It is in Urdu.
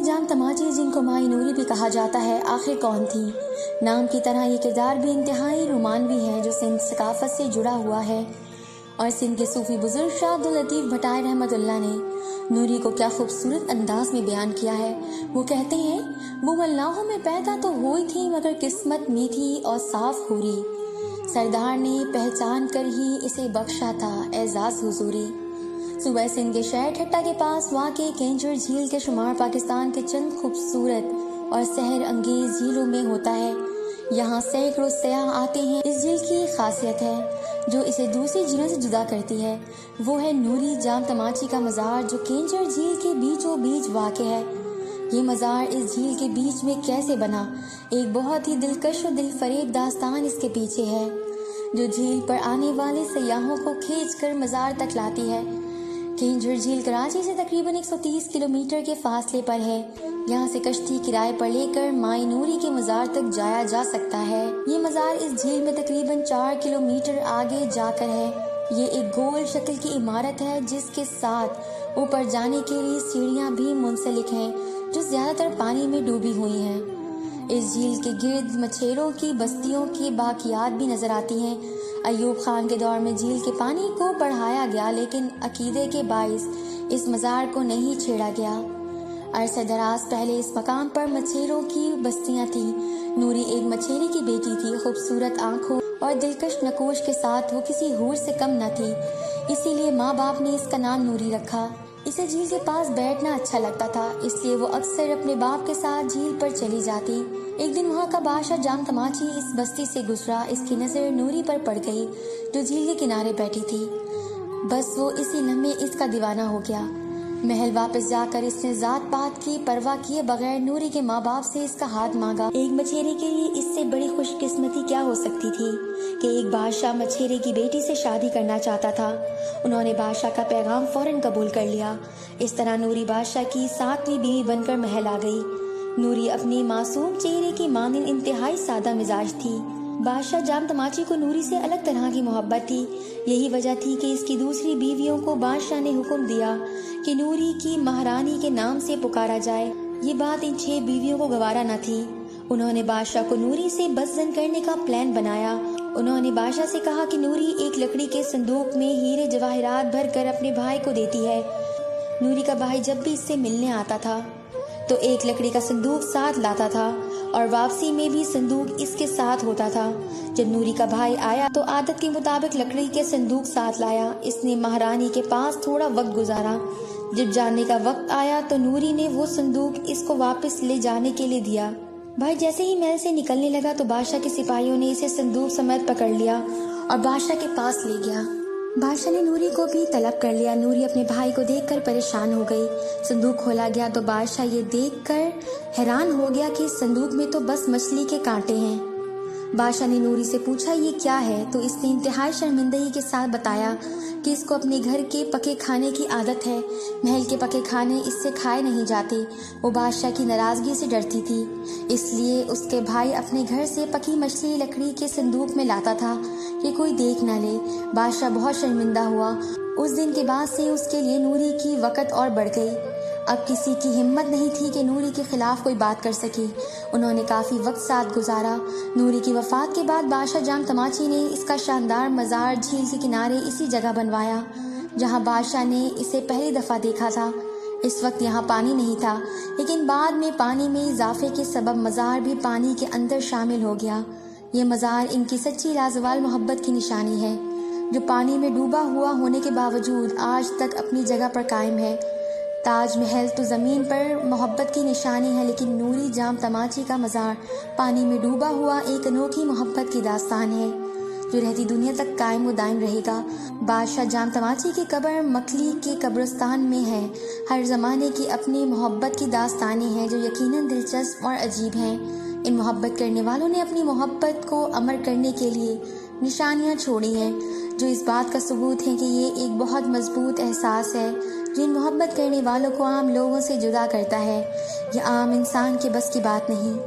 جام تماچی، جن کو مائی نوری بھی کہا جاتا ہے، آخر کون تھی؟ نام کی طرح یہ کردار بھی انتہائی رومانوی ہے جو سندھ ثقافت سے جڑا ہوا ہے، اور سندھ کے صوفی بزرگ شاہ عبداللطیف بھٹائی رحمۃ اللہ نے نوری کو کیا خوبصورت انداز میں بیان کیا ہے۔ وہ کہتے ہیں، وہ ملاحوں میں پیدا تو ہوئی تھی مگر قسمت میٹھی اور صاف خوری، سردار نے پہچان کر ہی اسے بخشا تھا اعزاز حضوری۔ صوبہ سندھ کے شہر ٹھٹا کے پاس واقع کینجر جھیل کے شمار پاکستان کے چند خوبصورت اور سحر انگیز جھیلوں میں ہوتا ہے۔ یہاں سینکڑوں سیاح آتے ہیں۔ اس جھیل کی خاصیت ہے جو اسے دوسری جھیلوں سے جدا کرتی ہے، وہ ہے نوری جام تماچی کا مزار جو کینجر جھیل کے بیچوں بیچ واقع ہے۔ یہ مزار اس جھیل کے بیچ میں کیسے بنا، ایک بہت ہی دلکش و دل فریب داستان اس کے پیچھے ہے جو جھیل پر آنے والے سیاحوں کو کھینچ کر مزار تک لاتی ہے۔ کینجر جھیل کراچی سے تقریباً 130 کلومیٹر کے فاصلے پر ہے۔ یہاں سے کشتی کرائے پر لے کر مائی نوری کے مزار تک جایا جا سکتا ہے۔ یہ مزار اس جھیل میں تقریباً 4 کلومیٹر آگے جا کر ہے۔ یہ ایک گول شکل کی عمارت ہے جس کے ساتھ اوپر جانے کے لیے سیڑھیاں بھی منسلک ہیں جو زیادہ تر پانی میں ڈوبی ہوئی ہیں۔ اس جھیل کے گرد مچھیروں کی بستیوں کی باقیات بھی نظر آتی ہیں۔ ایوب خان کے دور میں جھیل کے پانی کو بڑھایا گیا لیکن عقیدے کے باعث اس مزار کو نہیں چھیڑا گیا۔ عرصہ دراز پہلے اس مقام پر مچھیروں کی بستیاں تھیں۔ نوری ایک مچھیرے کی بیٹی تھی، خوبصورت آنکھوں اور دلکش نقوش کے ساتھ وہ کسی حور سے کم نہ تھی، اسی لیے ماں باپ نے اس کا نام نوری رکھا۔ اسے جھیل کے پاس بیٹھنا اچھا لگتا تھا، اس لیے وہ اکثر اپنے باپ کے ساتھ جھیل پر چلی جاتی۔ ایک دن وہاں کا بادشاہ جام تماچی اس بستی سے گزرا، اس کی نظر نوری پر پڑ گئی جو جھیل کے کنارے بیٹھی تھی۔ بس وہ اسی لمحے اس کا دیوانہ ہو گیا۔ محل واپس جا کر اس نے ذات پات کی پرواہ کیے بغیر نوری کے ماں باپ سے اس کا ہاتھ مانگا۔ ایک مچھیرے کے لیے اس سے بڑی خوش قسمتی کیا ہو سکتی تھی کہ ایک بادشاہ مچھیرے کی بیٹی سے شادی کرنا چاہتا تھا۔ انہوں نے بادشاہ کا پیغام فوراً قبول کر لیا۔ اس طرح نوری بادشاہ کی 7ویں بیوی بن کر محل آ گئی۔ نوری اپنی معصوم چہرے کی مانند انتہائی سادہ مزاج تھی۔ بادشاہ جام تماچی کو نوری سے الگ طرح کی محبت تھی۔ یہی وجہ تھی کہ اس کی دوسری بیویوں کو بادشاہ نے حکم دیا کہ نوری کی مہارانی کے نام سے پکارا جائے۔ یہ بات ان 6 بیویوں کو گوارا نہ تھی۔ انہوں نے بادشاہ کو نوری سے بدظن کرنے کا پلان بنایا۔ انہوں نے بادشاہ سے کہا کہ نوری ایک لکڑی کے صندوق میں ہیرے جواہرات بھر کر اپنے بھائی کو دیتی ہے۔ نوری کا بھائی جب بھی اس سے ملنے آتا تھا تو ایک لکڑی کا صندوق ساتھ لاتا تھا اور واپسی میں بھی صندوق اس کے ساتھ ہوتا تھا۔ جب نوری کا بھائی آیا تو عادت کے مطابق لکڑی کے صندوق ساتھ لایا۔ اس نے مہارانی کے پاس تھوڑا وقت گزارا۔ جب جانے کا وقت آیا تو نوری نے وہ صندوق اس کو واپس لے جانے کے لیے دیا۔ بھائی جیسے ہی محل سے نکلنے لگا تو بادشاہ کے سپاہیوں نے اسے صندوق سمیت پکڑ لیا اور بادشاہ کے پاس لے گیا۔ بادشاہ نے نوری کو بھی طلب کر لیا۔ نوری اپنے بھائی کو دیکھ کر پریشان ہو گئی۔ صندوق کھولا گیا تو بادشاہ یہ دیکھ کر حیران ہو گیا کہ اس صندوق میں تو بس مچھلی کے کانٹے ہیں۔ بادشاہ نے نوری سے پوچھا یہ کیا ہے تو اس نے انتہائی شرمندگی کے ساتھ بتایا کہ اس کو اپنے گھر کے پکے کھانے کی عادت ہے، محل کے پکے کھانے اس سے کھائے نہیں جاتے۔ وہ بادشاہ کی ناراضگی سے ڈرتی تھی، اس لیے اس کے بھائی اپنے گھر سے پکی مچھلی لکڑی کے صندوق میں لاتا تھا کہ کوئی دیکھ نہ لے۔ بادشاہ بہت شرمندہ ہوا۔ اس دن کے بعد سے اس کے لیے نوری کی وقت اور بڑھ گئی۔ اب کسی کی ہمت نہیں تھی کہ نوری کے خلاف کوئی بات کر سکے۔ انہوں نے کافی وقت ساتھ گزارا۔ نوری کی وفات کے بعد بادشاہ جام تماچی نے اس کا شاندار مزار جھیل کے کنارے اسی جگہ بنوایا جہاں بادشاہ نے اسے پہلی دفعہ دیکھا تھا۔ اس وقت یہاں پانی نہیں تھا، لیکن بعد میں پانی میں اضافے کے سبب مزار بھی پانی کے اندر شامل ہو گیا۔ یہ مزار ان کی سچی لازوال محبت کی نشانی ہے جو پانی میں ڈوبا ہوا ہونے کے باوجود آج تک اپنی جگہ پر قائم ہے۔ تاج محل تو زمین پر محبت کی نشانی ہے، لیکن نوری جام تماچی کا مزار پانی میں ڈوبا ہوا ایک انوکھی محبت کی داستان ہے جو رہتی دنیا تک قائم و دائم رہے گا۔ بادشاہ جام تماچی کی قبر مکھلی کے قبرستان میں ہے۔ ہر زمانے کی اپنی محبت کی داستانیں ہیں جو یقیناً دلچسپ اور عجیب ہیں۔ ان محبت کرنے والوں نے اپنی محبت کو امر کرنے کے لیے نشانیاں چھوڑی ہیں جو اس بات کا ثبوت ہے کہ یہ ایک بہت مضبوط احساس ہے جو ان محبت کرنے والوں کو عام لوگوں سے جدا کرتا ہے۔ یہ عام انسان کے بس کی بات نہیں۔